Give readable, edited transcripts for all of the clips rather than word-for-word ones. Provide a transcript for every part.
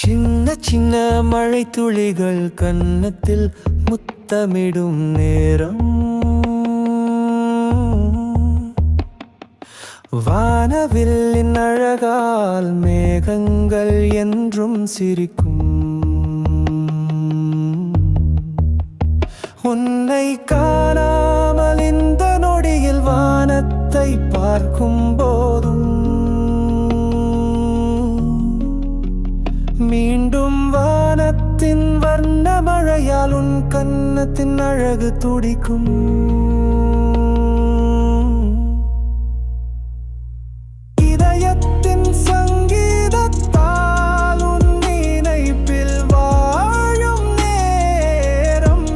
சின்ன சின்ன மழை துளிகள் கன்னத்தில் முத்தமிடும் நேரம். வானவில்லின் அழகால் மேகங்கள் என்றும் சிரிக்கும். உன்னை காணாமல் இந்த நொடியில் வானத்தை பார்க்கும் போதும் மீண்டும் வானத்தின் வர்ண மழையால் உன் கன்னத்தின் அழகு துடிக்கும். இதயத்தின் சங்கீதத்தால் உன் நினைப்பில் வாழும் நேரம்.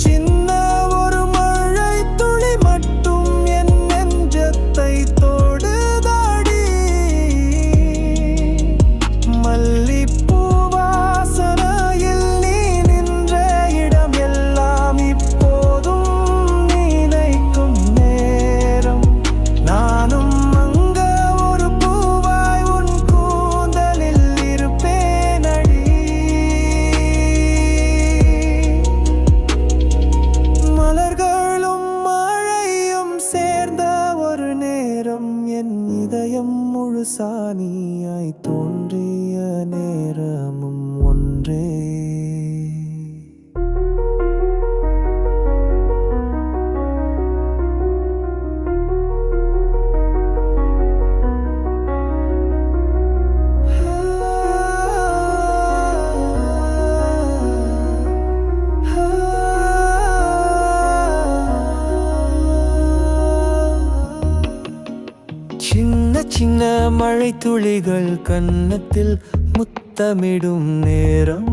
சின்ன ஒரு மழை துளி மட்டும் என் நெஞ்சத்தை தொடுதடி. மல்லிப்பூ வாசனையில் நீ நின்ற இடம் எல்லாம் இப்போதும் நினைக்கும் நேரம். நானும் அங்க ஒரு பூவாய் உன் கூந்தலில் இருப்பேனடி. மலர்களும் மழையும் சேர்ந்த ஒரு நேரம். என் இதயம் முழுசானியாய் தோன்றிய நேரமும் ஒன்றே. சின்ன சின்ன மழை துளிகள் கன்னத்தில் முத்தமிடும் நேரம்.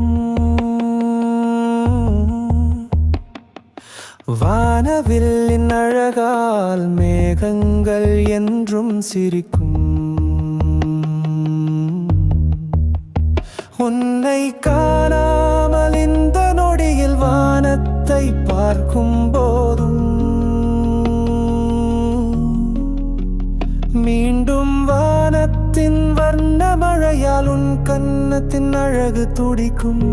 வானவில்லின் அழகால் மேகங்கள் என்றும் சிரிக்கும். உன்னை காணாமல் இந்த நொடியில் வானத்தை பார்க்கும் போதும் மீண்டும் வானத்தின் வர்ண மழையால் உன் கன்னத்தின் அழகு துடிக்கும்.